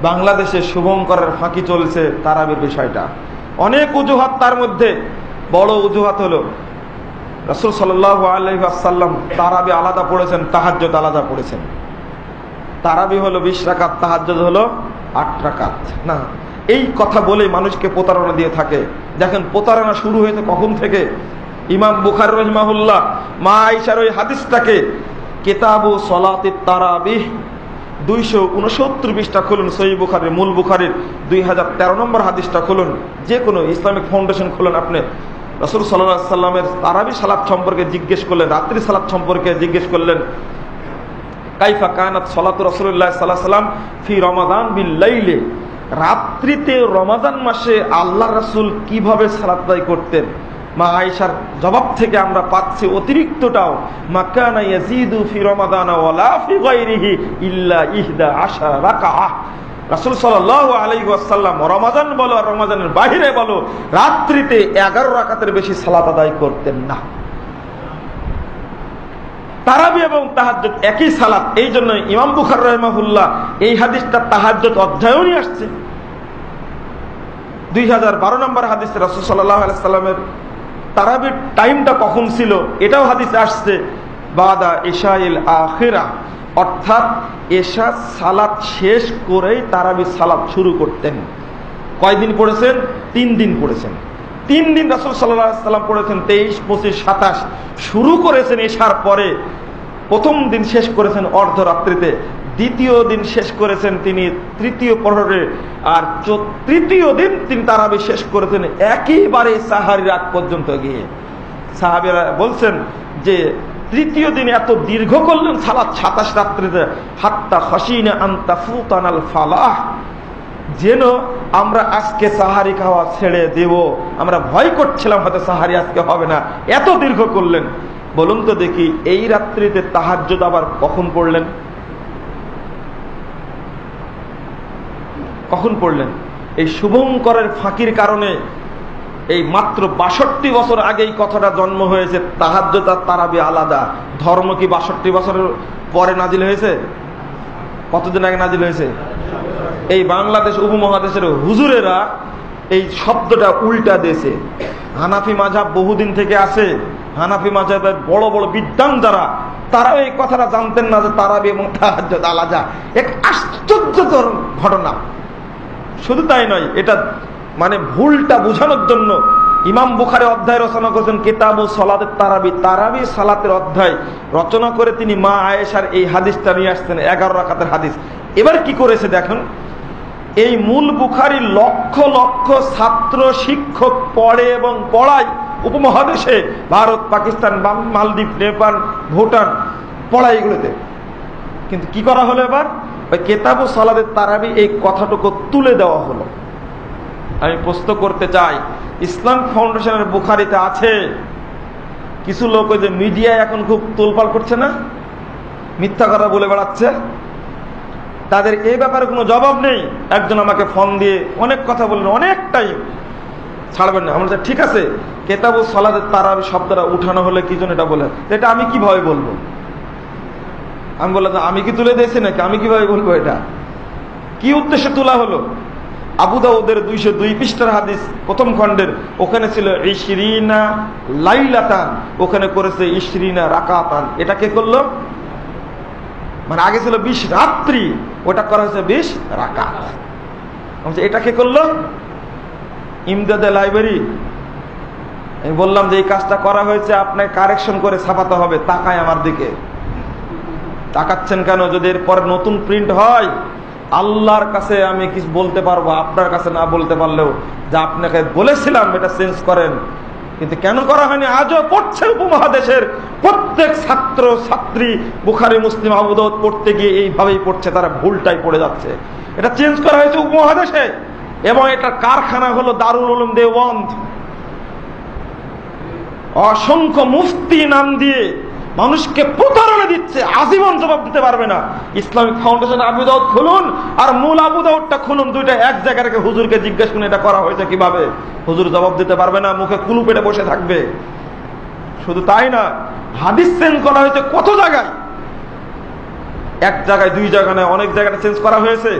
বাংলাদেশে শুভঙ্করের ফাঁকি চলছে তারাবির বিষয়টা। অনেক অজুহাত, তার মধ্যে বড় অজুহাত হলো রাসূল সাল্লাল্লাহু আলাইহি ওয়াসাল্লাম তারাবি আলাদা পড়েছেন, তাহাজ্জুদ আলাদা পড়েছেন। তারাবি হলো 20 রাকাত, তাহাজ্জুদ হলো 8 রাকাত। না, এই কথা বলে মানুষকে প্রতারণা দিয়ে থাকে। দেখেন প্রতারণা শুরু হয়েছে কখন থেকে। ইমাম বুখারী রাহিমাহুল্লাহ মা আয়েশার ওই হাদিসটাকে কিতাবু সলাতিত তারাবিহ 269 পৃষ্ঠা খুলুন, সহিহ বুখারীর, মূল বুখারীর 2013 নম্বর হাদিসটা খুলুন, যে কোনো ইসলামিক ফাউন্ডেশন খুলুন, আপনি রাসূল সাল্লাল্লাহু আলাইহি সাল্লামের তারাবি সালাত সম্পর্কে জিজ্ঞেস করলেন, রাত্রি সালাত সম্পর্কে জিজ্ঞেস করলেন, কাইফা কানাত সালাতু রাসূলুল্লাহ সাল্লাল্লাহু আলাইহি সাল্লাম ফি রমাদান বিল লাইলে, রাত্রিতে রমাদান মাসে আল্লাহর রাসূল কিভাবে সালাত আদায় করতেন। মা আয়েশার জবাব থেকে আমরা পাচ্ছি অতিরিক্তটাও, মাকানা ইয়াজিদু ফি রমাদান ওয়ালা ফি গায়রিহি ইল্লা 11 রাকাআহ। রাসূল সাল্লাল্লাহু আলাইহি ওয়াসাল্লাম রমাদান বলো আর রমাদানের বাইরে বলো রাত্রিতে 11 রাকাতের বেশি সালাত আদায় করতেন না। তারাবি এবং তাহাজ্জুদ একই সালাত, এই জন্য ইমাম বুখারী রাহিমাহুল্লাহ এই হাদিসটা তাহাজ্জুদ অধ্যায়েও নিয়ে আসছে। 2012 নম্বর হাদিসে রাসূল সাল্লাল্লাহু আলাইহি ওয়াসাল্লামের তারাবির টাইমটা কখন ছিল এটাও হাদিসে আসছে, বাদা ইশাইল আখিরা, অর্থাৎ এশা সালাত শেষ করেই তারাবি সালাত শুরু করতেন। কয়দিন পড়েছেন? 3 দিন পড়েছেন। 3 দিন রাসূল সাল্লাল্লাহু আলাইহি ওয়াসাল্লাম পড়েছেন, 23, 25, 27 শুরু করেছেন এশার পরে। প্রথম দিন শেষ করেছেন অর্ধরাত্রিতে, দ্বিতীয় দিন শেষ করেছেন তিনি তৃতীয় প্রহরে, আর তৃতীয় দিন তিনি তারাবি শেষ করেছেন একেবারে সাহারির আগ পর্যন্ত গিয়ে। সাহাবীরা বলছেন যে তৃতীয় দিন এত দীর্ঘ করলেন সালাত 27 রাত্রিতে, হাত্তা খাশিনা আন তাফুতানাল ফালাহ, যেন আমরা আজকে সাহারি খাওয়া ছেড়ে দেব, আমরা ভয় করছিলাম হয়তো সাহারি আজকে হবে না, এত দীর্ঘ করলেন। বলুন তো দেখি এই রাত্রিতে তাহাজ্জুদ আবার কখন পড়লেন? কখন পড়লেন? এই শুভঙ্করের ফাঁকির কারণে এই মাত্র 62 বছর আগে এই কথাটা জন্ম হয়েছে, তাহাজ্জুদ আর তারাবি আলাদা। ধর্ম কি 62 বছরের পরে নাজিল হয়েছে? কতদিন আগে নাজিল হয়েছে? এই বাংলাদেশ উপমহাদেশের হুজুরেরা এই শব্দটা উল্টা দিয়েছে। হানাফি মাযহাব বহুদিন থেকে আছে, হানাফি মাযহাবের বড় বড় বিদ্বান যারা, তারাও এই কথাটা জানতেন না যে তারাবি এবং তাহাজ্জুদ আলাদা। এক আশ্চর্যকর ঘটনা। শুধু তাই নয়, এটা মানে ভুলটা বোঝানোর জন্য ইমাম বুখারী অধ্যায় রচনা করেছেন কিতাবু সলাতের তারাবি, তারাবি সালাতের অধ্যায় রচনা করে তিনি মা আয়েশার এই হাদিসটা নিয়ে আসছেন, 11 রাকাতের হাদিস। এবার কি করেছে দেখুন, এই মূল বুখারী লক্ষ লক্ষ ছাত্র শিক্ষক পড়ে এবং পড়ায় উপমহাদেশে, ভারত, পাকিস্তান, মালদ্বীপ, নেপাল, ভুটান, পড়ায় এগুলোতে। কিন্তু কি করা হলো এবার? ওই কিতাবু সলাতের তারাবি এই কথাটুকু তুলে দেওয়া হলো। আমি প্রশ্ন করতে চাই, ইসলাম ফাউন্ডেশনের বুখারীতে আছে, কিছু লোক ওই যে মিডিয়ায় এখন খুব তোলপাল করছে না, মিথ্যা কথা বলে বেড়াচ্ছে, তাদের এই ব্যাপারে কোনো জবাব নেই। একজন আমাকে ফোন দিয়ে অনেক কথা বললেন, অনেক টাইম ছাড়বেন না। আমরা ঠিক আছে, কিতাবু সলাতের তারাবি শব্দটা উঠানো হলে কি জন্য এটা বলে, এটা আমি কিভাবে বলবো? আমি বললাম আমি কি তুলে দিয়েছি নাকি, আমি কিভাবে বলবো? এটা কি উদ্দেশ্যে তোলা হলো? আবু দাউদের 202 পৃষ্ঠার হাদিস, প্রথম খণ্ডের, ওখানে ছিল 20 লাইলাতান, ওখানে করেছে 20 রাকাতান। এটা কে করলো? মানে আগে ছিল 20 রাত্রি, ওটা করা হয়েছে 20 রাকাত। এটা কে করলো? ইমদাদে লাইব্রেরি। আমি বললাম যে এই কাজটা করা হয়েছে, আপনাকে কারেকশন করে ছাপাতে হবে। তাকায় আমার দিকে, তাকাচ্ছেন কেন? যদি এরপরে নতুন প্রিন্ট হয়, আল্লাহর কাছে আমি কিছু বলতে পারবো, আপনার কাছে না বলতে পারলেও, যে আপনাকে বলেছিলাম এটা চেঞ্জ করেন, কিন্তু কেন করা হয়নি আজও পড়ছে উপমহাদেশের প্রত্যেক ছাত্র ছাত্রী বুখারী, মুসলিম, আবু দাউদ পড়তে গিয়ে এইভাবেই পড়ছে, তারা ভুলটাই পড়ে যাচ্ছে। এটা চেঞ্জ করা হয়েছে উপমহাদেশে, এবং এটা কারখানা হলো দারুল উলুম দেওবন্দ। অসংখ্য মুফতি নাম দিয়ে মানুষকে প্রতারণা দিচ্ছে, আজীবন জবাব দিতে পারবে না। ইসলামিক ফাউন্ডেশন আবু দাউদ খুলুন আর মূল আবু দাউদটা খুলুন, দুইটা এক জায়গায় রেখে হুজুরকে জিজ্ঞেস করুন এটা করা হয়েছে কিভাবে, হুজুর জবাব দিতে পারবে না, মুখে কুলু পেটে বসে থাকবে। শুধু তাই না, হাদিস চেঞ্জ করা হয়েছে কত জায়গায়। এক জায়গায় দুই জায়গায় নয়, অনেক জায়গাটা চেঞ্জ করা হয়েছে।